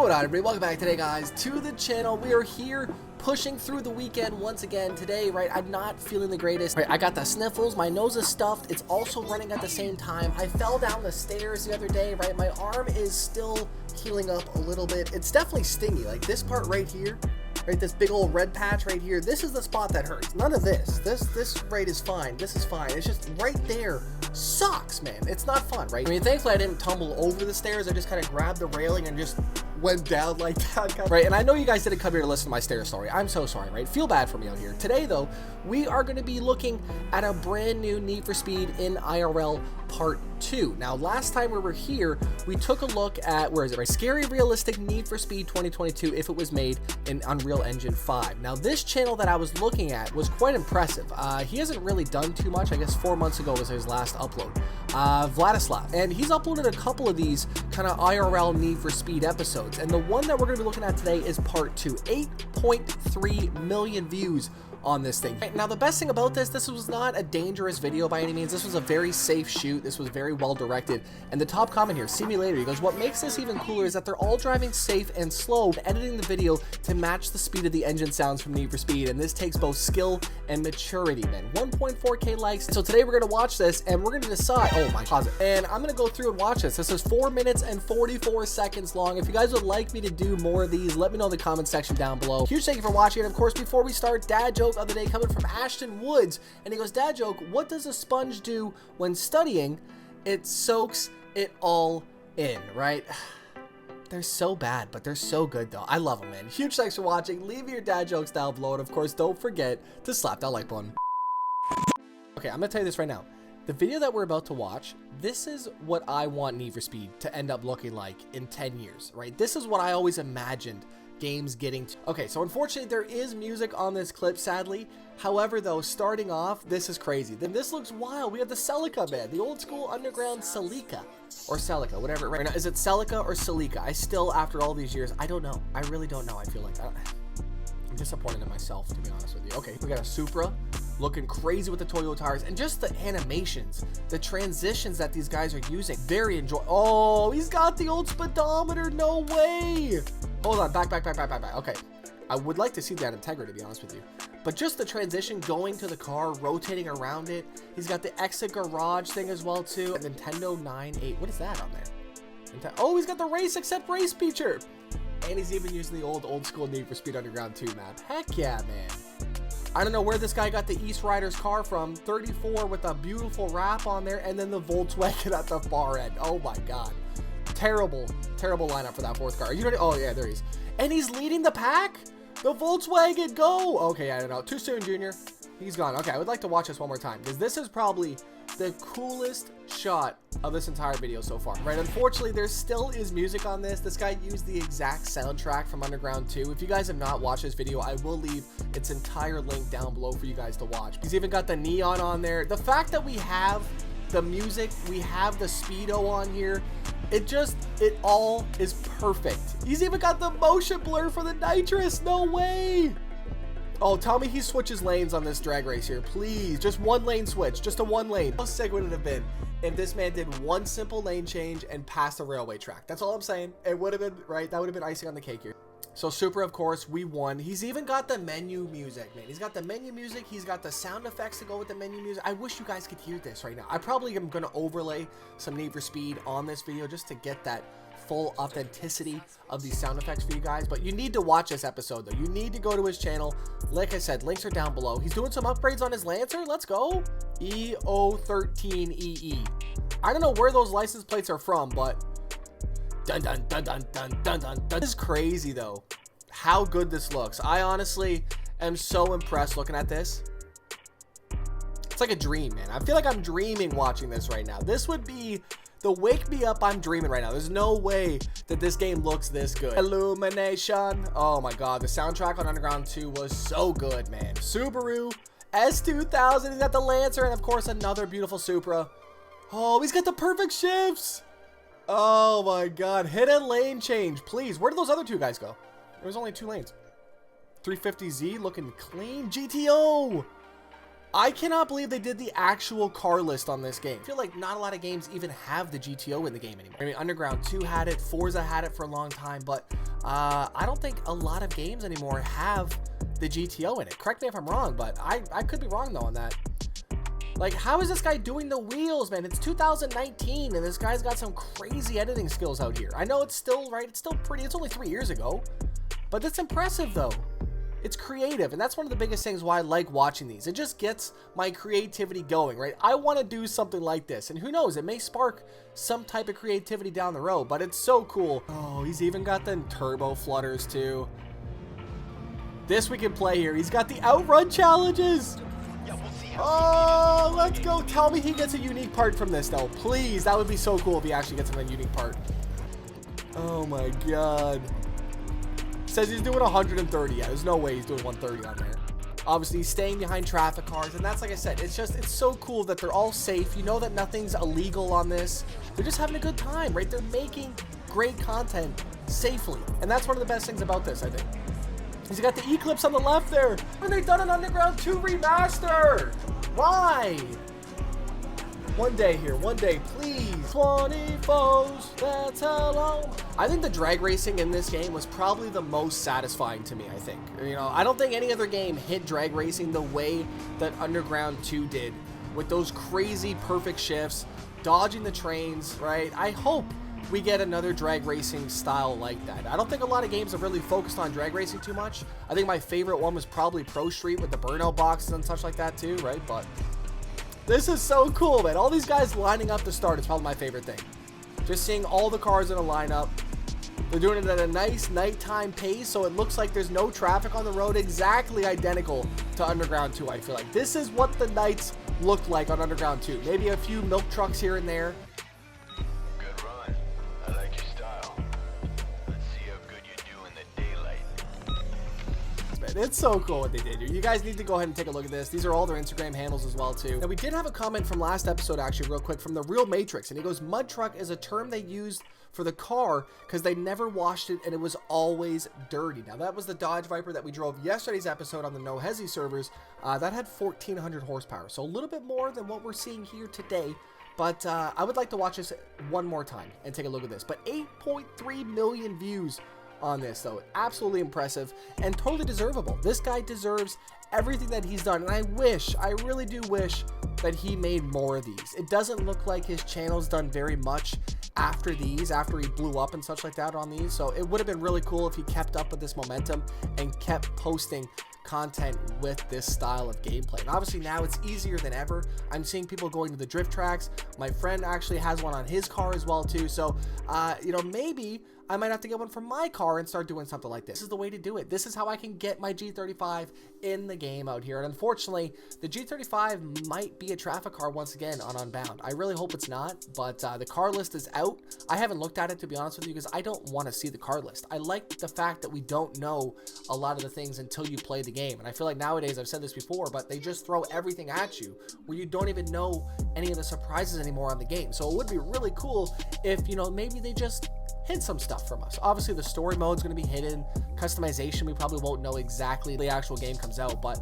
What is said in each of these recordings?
going on, everybody? Welcome back today, guys, to the channel. We are here pushing through the weekend once again today, right? I'm not feeling the greatest, right? I got the sniffles, my nose is stuffed, it's also running at the same time. I fell down the stairs the other day, right? My arm is still healing up a little bit. It's definitely stingy, like this part right here, right? This big old red patch right here, this is the spot that hurts. None of this right is fine. This is fine. It's just right there sucks, man. It's not fun, right? I mean, thankfully I didn't tumble over the stairs. I just kind of grabbed the railing and just went down like that, right? And I know you guys didn't come here to listen to my stair story. I'm so sorry, right? Feel bad for me out here. Today, though, we are going to be looking at a brand new Need for Speed in IRL Part 2. Now, last time we were here, we took a look at, where is it, right? Scary Realistic Need for Speed 2022 if it was made in Unreal Engine 5. Now, this channel that I was looking at was quite impressive. He hasn't really done too much. I guess 4 months ago was his last upload. Vladislav. And he's uploaded a couple of these kind of IRL Need for Speed episodes. And the one that we're going to be looking at today is Part 2. 8.3 million views on this thing. Now, the best thing about this was not a dangerous video by any means. This was a very safe shoot. This was very well directed. And the top comment here, see me later, he goes, what makes this even cooler is that they're all driving safe and slow, editing the video to match the speed of the engine sounds from Need for Speed. And this takes both skill and maturity, man. 1.4K likes. So today we're going to watch this and we're going to decide, oh my, pause it. And I'm going to go through and watch this. This is 4 minutes and 44 seconds long. If you guys would like me to do more of these, let me know in the comment section down below. Huge thank you for watching. And of course, before we start, dad joke of the day coming from Ashton Woods, and he goes, dad joke, what does a sponge do when studying? It soaks it all in, right? They're so bad, but they're so good though. I love them, man. Huge thanks for watching. Leave your dad jokes down below, and of course, don't forget to slap that like button. Okay, I'm gonna tell you this right now. The video that we're about to watch, this is what I want Need for Speed to end up looking like in 10 years, right? This is what I always imagined games getting to. Okay, so unfortunately there is music on this clip, sadly. However, though, starting off, this is crazy. Then this looks wild. We have the Celica, man, the old school underground Celica, or Celica, whatever. Right now, is it Celica or Celica? I still, after all these years, I don't know. I really don't know. I feel like I'm disappointed in myself, to be honest with you. Okay, we got a Supra looking crazy with the Toyo tires, and just the animations, the transitions that these guys are using, very enjoyable. Oh, he's got the old speedometer. No way. Hold on, back. Okay, I would like to see that Integra, to be honest with you. But just the transition going to the car, rotating around it. He's got the exit garage thing as well, too. And Nintendo 9.8. What is that on there? Oh, he's got the race accept race feature. And he's even using the old school Need for Speed Underground 2 map. Heck yeah, man. I don't know where this guy got the East Riders car from. 34 with a beautiful wrap on there. And then the Volkswagen at the far end. Oh, my God. Terrible lineup for that fourth car. You know, oh yeah, there he is. And he's leading the pack. The Volkswagen, go. Okay, I don't know. Too soon, Junior. He's gone. Okay, I would like to watch this one more time because this is probably the coolest shot of this entire video so far. Right? Unfortunately, there still is music on this. This guy used the exact soundtrack from Underground 2. If you guys have not watched this video, I will leave its entire link down below for you guys to watch. He's even got the neon on there. The fact that we have the music, we have the speedo on here, it all is perfect. He's even got the motion blur for the nitrous. No way. Oh, tell me he switches lanes on this drag race here, please. Just one lane switch, just a one lane. How sick would it have been if this man did one simple lane change and passed the railway track? That's all I'm saying. It would have been, right? That would have been icing on the cake here. So Supra, of course, we won. He's even got the menu music, man. He's got the menu music. He's got the sound effects to go with the menu music. I wish you guys could hear this right now. I probably am going to overlay some Need for Speed on this video just to get that full authenticity of these sound effects for you guys. But you need to watch this episode, though. You need to go to his channel. Like I said, links are down below. He's doing some upgrades on his Lancer. Let's go. EO13EE. I don't know where those license plates are from, but dun dun dun dun dun dun dun dun. This is crazy though, how good this looks. I honestly am so impressed looking at this. It's like a dream, man. I feel like I'm dreaming watching this right now. This would be the wake me up I'm dreaming right now. There's no way that this game looks this good. Illumination. Oh my God, the soundtrack on Underground 2 was so good, man. Subaru S2000. He's got the Lancer and of course another beautiful Supra. Oh, he's got the perfect shifts. Oh my God, hit a lane change, please. Where did those other two guys go? There was only 2 lanes. 350Z looking clean. GTO. I cannot believe they did the actual car list on this game. I feel like not a lot of games even have the GTO in the game anymore. I mean, Underground 2 had it, Forza had it for a long time, but I don't think a lot of games anymore have the GTO in it. Correct me if I'm wrong, but I could be wrong though on that. Like, how is this guy doing the wheels, man? It's 2019, and this guy's got some crazy editing skills out here. I know it's still, right, it's still pretty, it's only 3 years ago, but that's impressive, though. It's creative, and that's one of the biggest things why I like watching these. It just gets my creativity going, right? I want to do something like this, and who knows, it may spark some type of creativity down the road, but it's so cool. Oh, he's even got the turbo flutters, too. This we can play here. He's got the outrun challenges. Oh, let's go. Tell me he gets a unique part from this, though. Please, that would be so cool if he actually gets a unique part. Oh, my God. Says he's doing 130. Yeah, there's no way he's doing 130 on there. Obviously, he's staying behind traffic cars, and that's, like I said, it's so cool that they're all safe. You know that nothing's illegal on this. They're just having a good time, right? They're making great content safely, and that's one of the best things about this, I think. He's got the Eclipse on the left there. And they've done an Underground 2 remaster. Why? One day here, one day, please. 20 foes, that's how long. I think the drag racing in this game was probably the most satisfying to me, I think. You know, I don't think any other game hit drag racing the way that Underground 2 did, with those crazy perfect shifts, dodging the trains, right? I hope we get another drag racing style like that. I don't think a lot of games have really focused on drag racing too much. I think my favorite one was probably Pro Street with the burnout boxes and such like that too, right? But this is so cool, man. All these guys lining up to start is probably my favorite thing. Just seeing all the cars in a lineup. They're doing it at a nice nighttime pace, so it looks like there's no traffic on the road, exactly identical to Underground 2, I feel like. This is what the nights look like on Underground 2. Maybe a few milk trucks here and there. It's so cool what they did here. You guys need to go ahead and take a look at this. These are all their Instagram handles as well too. Now we did have a comment from last episode actually real quick from the Real Matrix, and he goes, mud truck is a term they used for the car because they never washed it and it was always dirty. Now that was the Dodge Viper that we drove yesterday's episode on the No Hesi servers. That had 1,400 horsepower, so a little bit more than what we're seeing here today. But I would like to watch this one more time and take a look at this. But 8.3 million views on this, though. Absolutely impressive and totally deservable. This guy deserves everything that he's done, and I really do wish that he made more of these. It doesn't look like his channel's done very much after these, after he blew up and such like that on these, so it would have been really cool if he kept up with this momentum and kept posting content with this style of gameplay. And obviously now it's easier than ever. I'm seeing people going to the drift tracks. My friend actually has one on his car as well too, so you know, maybe I might have to get one for my car and start doing something like this. This is the way to do it. This is how I can get my G35 in the game out here. And unfortunately, the G35 might be a traffic car once again on Unbound. I really hope it's not, but the car list is out. I haven't looked at it, to be honest with you, because I don't want to see the car list. I like the fact that we don't know a lot of the things until you play the game. And I feel like nowadays, I've said this before, but they just throw everything at you where you don't even know any of the surprises anymore on the game. So it would be really cool if, you know, maybe they just hid some stuff from us. Obviously the story mode is going to be hidden. Customization, we probably won't know exactly the actual game comes out, but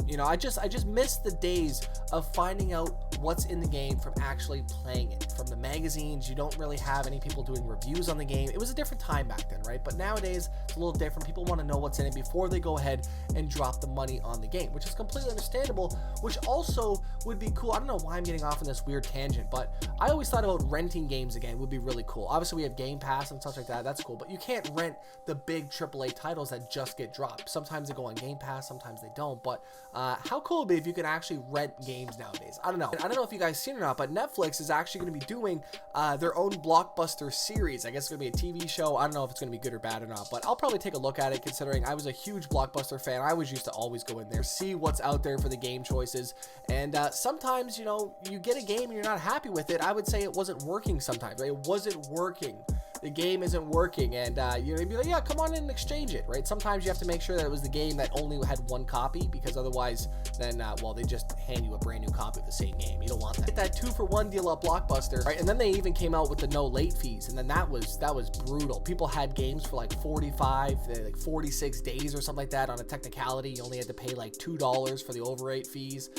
you know, I just miss the days of finding out what's in the game from actually playing it. From the magazines, you don't really have any people doing reviews on the game. It was a different time back then, right? But nowadays it's a little different. People want to know what's in it before they go ahead and drop the money on the game, which is completely understandable, which also would be cool. I don't know why I'm getting off on this weird tangent, but I always thought about renting games again would be really cool. Obviously we have Game Pass and stuff like that. That's cool, but you can't rent the big AAA titles that just get dropped. Sometimes they go on Game Pass, sometimes they don't, but how cool would it be if you could actually rent games nowadays? I don't know. I don't know if you guys seen it or not, but Netflix is actually going to be doing their own blockbuster series. I guess it's going to be a TV show. I don't know if it's going to be good or bad or not, but I'll probably take a look at it, considering I was a huge Blockbuster fan. I always used to always go in there, see what's out there for the game choices, and sometimes, you know, you get a game and you're not happy with it. I would say it wasn't working sometimes, right? It wasn't working the game isn't working, and you're gonna be like, yeah, come on in and exchange it, right? Sometimes you have to make sure that it was the game that only had one copy, because otherwise then well, they just hand you a brand new copy of the same game. You don't want that. Get that 2-for-1 deal at Blockbuster, right? And then they even came out with the no late fees, and then that was brutal. People had games for like 46 days or something like that. On a technicality, you only had to pay like $2 for the overrate fees.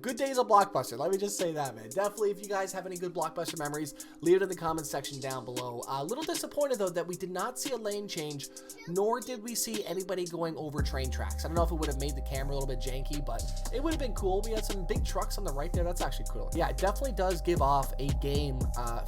Good days of Blockbuster, let me just say that, man. Definitely, if you guys have any good Blockbuster memories, leave it in the comments section down below. A little disappointed though that we did not see a lane change, nor did we see anybody going over train tracks. I don't know if it would have made the camera a little bit janky, but it would have been cool. We had some big trucks on the right there. That's actually cool. Yeah, it definitely does give off a game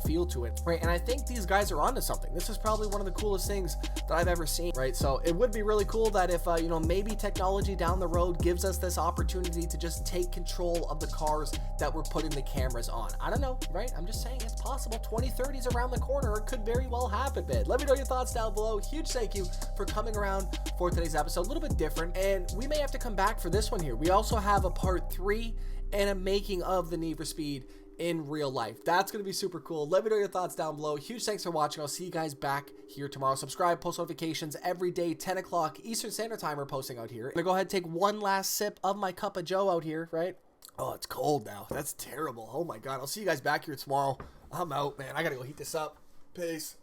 feel to it, right? And I think these guys are onto something. This is probably one of the coolest things that I've ever seen, right? So it would be really cool that if you know, maybe technology down the road gives us this opportunity to just take control of the cars that we're putting the cameras on. I don't know, right? I'm just saying it's possible. 2030 is around the corner. It could very well happen, man. Let me know your thoughts down below. Huge thank you for coming around for today's episode. A little bit different, and we may have to come back for this one here. We also have a part 3 and a making of the Need for Speed in real life. That's going to be super cool. Let me know your thoughts down below. Huge thanks for watching. I'll see you guys back here tomorrow. Subscribe, post notifications every day, 10 o'clock Eastern Standard Time. We're posting out here. I'm going to go ahead and take one last sip of my cup of joe out here, right? Oh, it's cold now. That's terrible. Oh my God. I'll see you guys back here tomorrow. I'm out, man. I got to go heat this up. Peace.